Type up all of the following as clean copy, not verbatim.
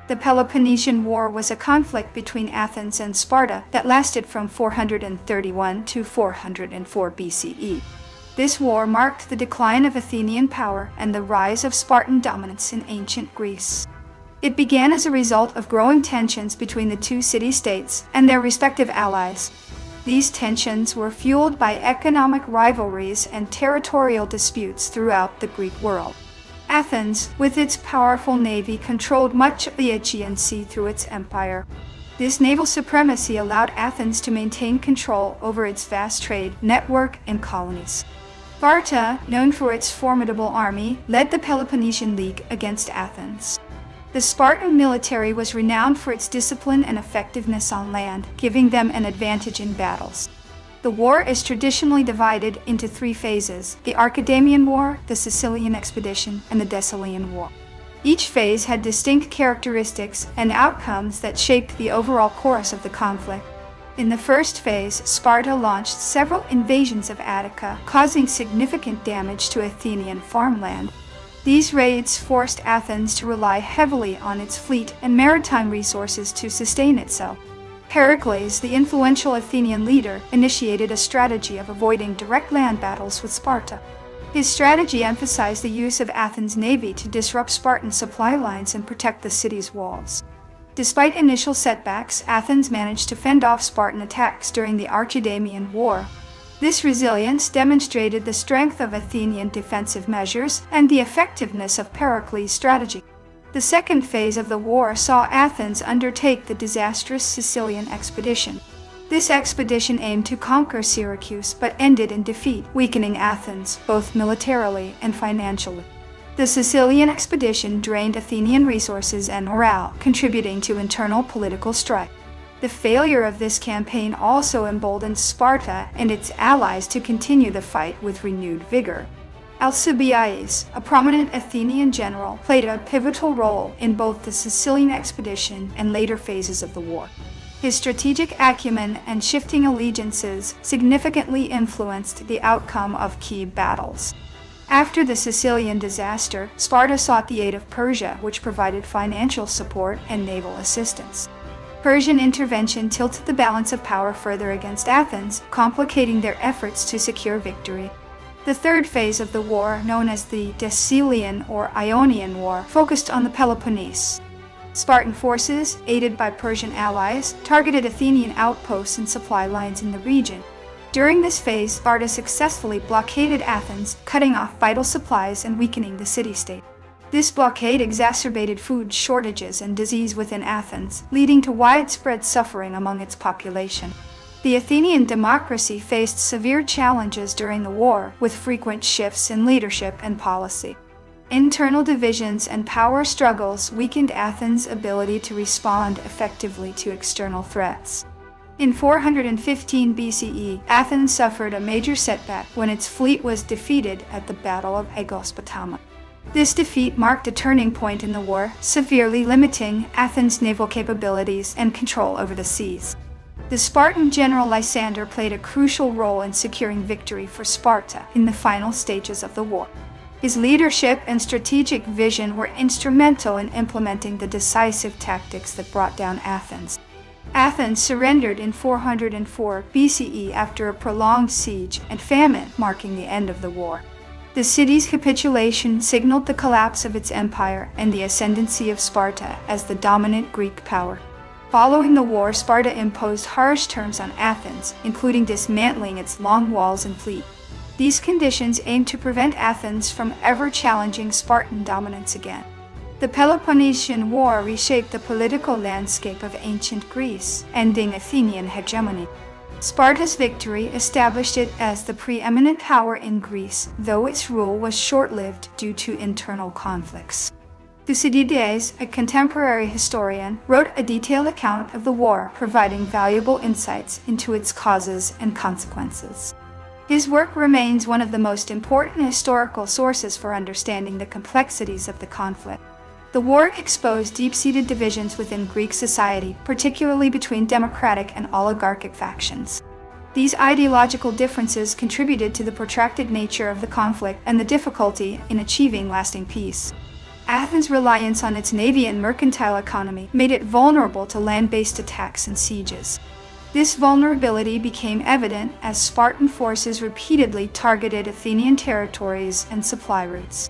The Peloponnesian War was a conflict between Athens and Sparta that lasted from 431 to 404 BCE. This war marked the decline of Athenian power and the rise of Spartan dominance in ancient Greece. It began as a result of growing tensions between the two city-states and their respective allies. These tensions were fueled by economic rivalries and territorial disputes throughout the Greek world. Athens, with its powerful navy, controlled much of the Aegean Sea through its empire. This naval supremacy allowed Athens to maintain control over its vast trade network and colonies. Sparta, known for its formidable army, led the Peloponnesian League against Athens. The Spartan military was renowned for its discipline and effectiveness on land, giving them an advantage in battles. The war is traditionally divided into three phases: the Archidamian War, the Sicilian Expedition, and the Thessalian War. Each phase had distinct characteristics and outcomes that shaped the overall course of the conflict. In the first phase, Sparta launched several invasions of Attica, causing significant damage to Athenian farmland. These raids forced Athens to rely heavily on its fleet and maritime resources to sustain itself. Pericles, the influential Athenian leader, initiated a strategy of avoiding direct land battles with Sparta. His strategy emphasized the use of Athens' navy to disrupt Spartan supply lines and protect the city's walls. Despite initial setbacks, Athens managed to fend off Spartan attacks during the Archidamian War. This resilience demonstrated the strength of Athenian defensive measures and the effectiveness of Pericles' strategy. The second phase of the war saw Athens undertake the disastrous Sicilian expedition. This expedition aimed to conquer Syracuse but ended in defeat, weakening Athens both militarily and financially. The Sicilian expedition drained Athenian resources and morale, contributing to internal political strife. The failure of this campaign also emboldened Sparta and its allies to continue the fight with renewed vigor. Alcibiades, a prominent Athenian general, played a pivotal role in both the Sicilian expedition and later phases of the war. His strategic acumen and shifting allegiances significantly influenced the outcome of key battles. After the Sicilian disaster, Sparta sought the aid of Persia, which provided financial support and naval assistance. Persian intervention tilted the balance of power further against Athens, complicating their efforts to secure victory. The third phase of the war, known as the Thessalian or Ionian War, focused on the Peloponnese. Spartan forces, aided by Persian allies, targeted Athenian outposts and supply lines in the region. During this phase, Sparta successfully blockaded Athens, cutting off vital supplies and weakening the city-state. This blockade exacerbated food shortages and disease within Athens, leading to widespread suffering among its population. The Athenian democracy faced severe challenges during the war, with frequent shifts in leadership and policy. Internal divisions and power struggles weakened Athens' ability to respond effectively to external threats. In 415 BCE, Athens suffered a major setback when its fleet was defeated at the Battle of Aegospotama. This defeat marked a turning point in the war, severely limiting Athens' naval capabilities and control over the seas. The Spartan general Lysander played a crucial role in securing victory for Sparta in the final stages of the war. His leadership and strategic vision were instrumental in implementing the decisive tactics that brought down Athens. Athens surrendered in 404 BCE after a prolonged siege and famine, marking the end of the war. The city's capitulation signaled the collapse of its empire and the ascendancy of Sparta as the dominant Greek power. Following the war, Sparta imposed harsh terms on Athens, including dismantling its long walls and fleet. These conditions aimed to prevent Athens from ever challenging Spartan dominance again. The Peloponnesian War reshaped the political landscape of ancient Greece, ending Athenian hegemony. Sparta's victory established it as the preeminent power in Greece, though its rule was short-lived due to internal conflicts. Thucydides, a contemporary historian, wrote a detailed account of the war, providing valuable insights into its causes and consequences. His work remains one of the most important historical sources for understanding the complexities of the conflict. The war exposed deep-seated divisions within Greek society, particularly between democratic and oligarchic factions. These ideological differences contributed to the protracted nature of the conflict and the difficulty in achieving lasting peace. Athens' reliance on its navy and mercantile economy made it vulnerable to land-based attacks and sieges. This vulnerability became evident as Spartan forces repeatedly targeted Athenian territories and supply routes.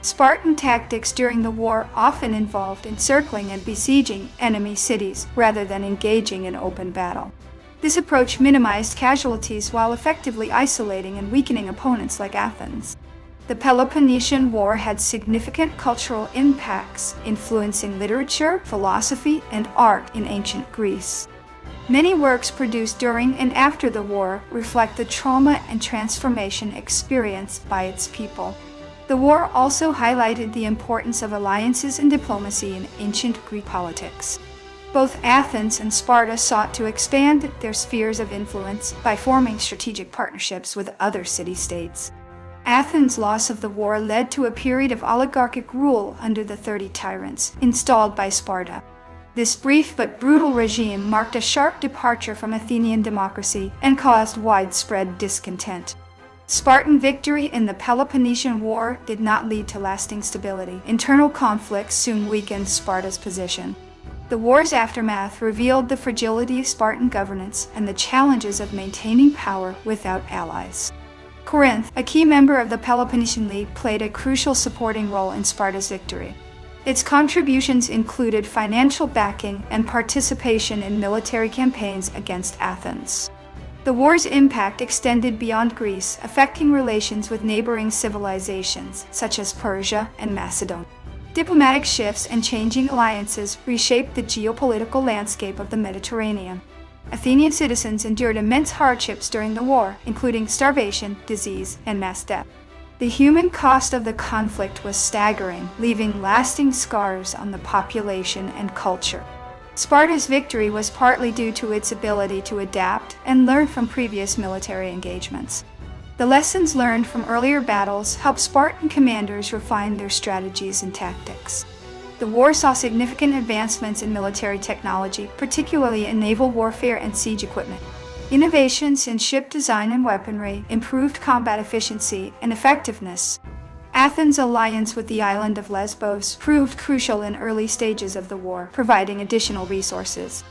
Spartan tactics during the war often involved encircling and besieging enemy cities rather than engaging in open battle. This approach minimized casualties while effectively isolating and weakening opponents like Athens. The Peloponnesian War had significant cultural impacts, influencing literature, philosophy, and art in ancient Greece. Many works produced during and after the war reflect the trauma and transformation experienced by its people. The war also highlighted the importance of alliances and diplomacy in ancient Greek politics. Both Athens and Sparta sought to expand their spheres of influence by forming strategic partnerships with other city-states. Athens' loss of the war led to a period of oligarchic rule under the 30 tyrants installed by Sparta. This brief but brutal regime marked a sharp departure from Athenian democracy and caused widespread discontent. Spartan victory in the Peloponnesian War did not lead to lasting stability. Internal conflicts soon weakened Sparta's position. The war's aftermath revealed the fragility of Spartan governance and the challenges of maintaining power without allies. Corinth, a key member of the Peloponnesian League, played a crucial supporting role in Sparta's victory. Its contributions included financial backing and participation in military campaigns against Athens. The war's impact extended beyond Greece, affecting relations with neighboring civilizations such as Persia and Macedonia. Diplomatic shifts and changing alliances reshaped the geopolitical landscape of the Mediterranean. Athenian citizens endured immense hardships during the war, including starvation, disease, and mass death. The human cost of the conflict was staggering, leaving lasting scars on the population and culture. Sparta's victory was partly due to its ability to adapt and learn from previous military engagements. The lessons learned from earlier battles helped Spartan commanders refine their strategies and tactics. The war saw significant advancements in military technology, particularly in naval warfare and siege equipment. Innovations in ship design and weaponry improved combat efficiency and effectiveness. Athens' alliance with the island of Lesbos proved crucial in early stages of the war, providing additional resources.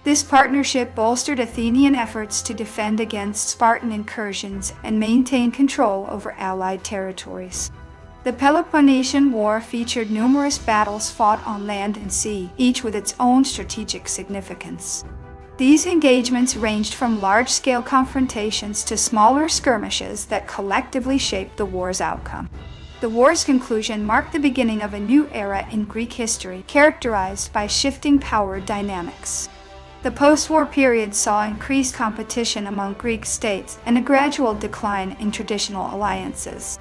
This partnership bolstered Athenian efforts to defend against Spartan incursions and maintain control over allied territories. The Peloponnesian War featured numerous battles fought on land and sea, each with its own strategic significance. These engagements ranged from large-scale confrontations to smaller skirmishes that collectively shaped the war's outcome. The war's conclusion marked the beginning of a new era in Greek history, characterized by shifting power dynamics. The post-war period saw increased competition among Greek states and a gradual decline in traditional alliances.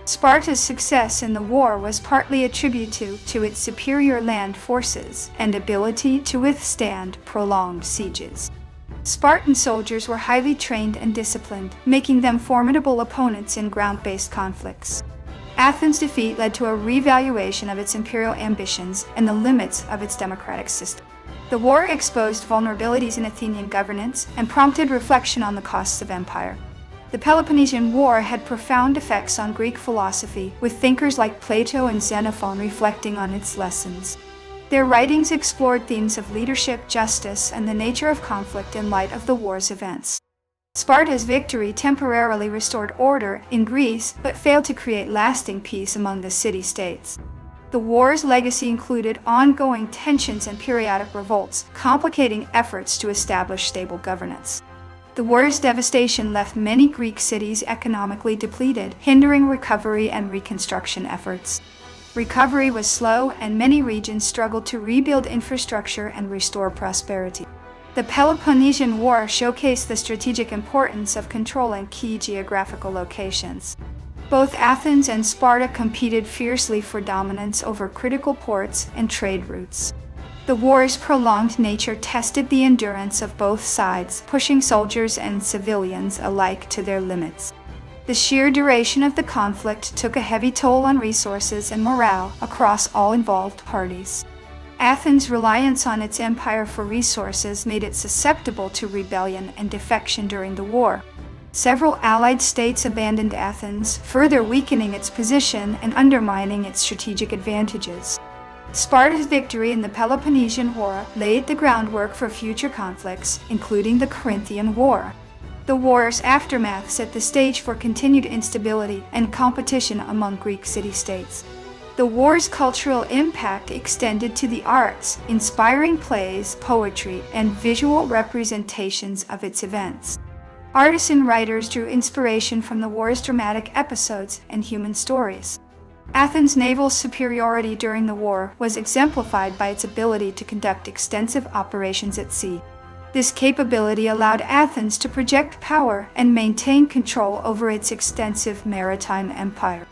Sparta's success in the war was partly attributed to its superior land forces and ability to withstand prolonged sieges. Spartan soldiers were highly trained and disciplined, making them formidable opponents in ground-based conflicts. Athens' defeat led to a reevaluation of its imperial ambitions and the limits of its democratic system. The war exposed vulnerabilities in Athenian governance and prompted reflection on the costs of empire. The Peloponnesian War had profound effects on Greek philosophy, with thinkers like Plato and Xenophon reflecting on its lessons. Their writings explored themes of leadership, justice, and the nature of conflict in light of the war's events. Sparta's victory temporarily restored order in Greece, but failed to create lasting peace among the city-states. The war's legacy included ongoing tensions and periodic revolts, complicating efforts to establish stable governance. The war's devastation left many Greek cities economically depleted, hindering recovery and reconstruction efforts. Recovery was slow, and many regions struggled to rebuild infrastructure and restore prosperity. The Peloponnesian War showcased the strategic importance of controlling key geographical locations. Both Athens and Sparta competed fiercely for dominance over critical ports and trade routes. The war's prolonged nature tested the endurance of both sides, pushing soldiers and civilians alike to their limits. The sheer duration of the conflict took a heavy toll on resources and morale across all involved parties. Athens' reliance on its empire for resources made it susceptible to rebellion and defection during the war. Several allied states abandoned Athens, further weakening its position and undermining its strategic advantages. Sparta's victory in the Peloponnesian War laid the groundwork for future conflicts, including the Corinthian War. The war's aftermath set the stage for continued instability and competition among Greek city-states. The war's cultural impact extended to the arts, inspiring plays, poetry, and visual representations of its events. Artisan writers drew inspiration from the war's dramatic episodes and human stories. Athens' naval superiority during the war was exemplified by its ability to conduct extensive operations at sea. This capability allowed Athens to project power and maintain control over its extensive maritime empire.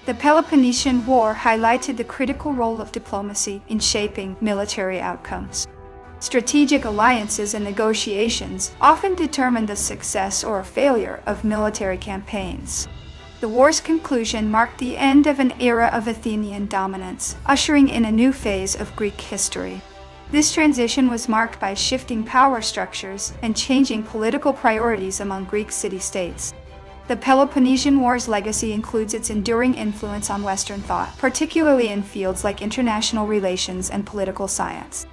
The Peloponnesian War highlighted the critical role of diplomacy in shaping military outcomes. Strategic alliances and negotiations often determined the success or failure of military campaigns. The war's conclusion marked the end of an era of Athenian dominance, ushering in a new phase of Greek history. This transition was marked by shifting power structures and changing political priorities among Greek city-states. The Peloponnesian War's legacy includes its enduring influence on Western thought, particularly in fields like international relations and political science.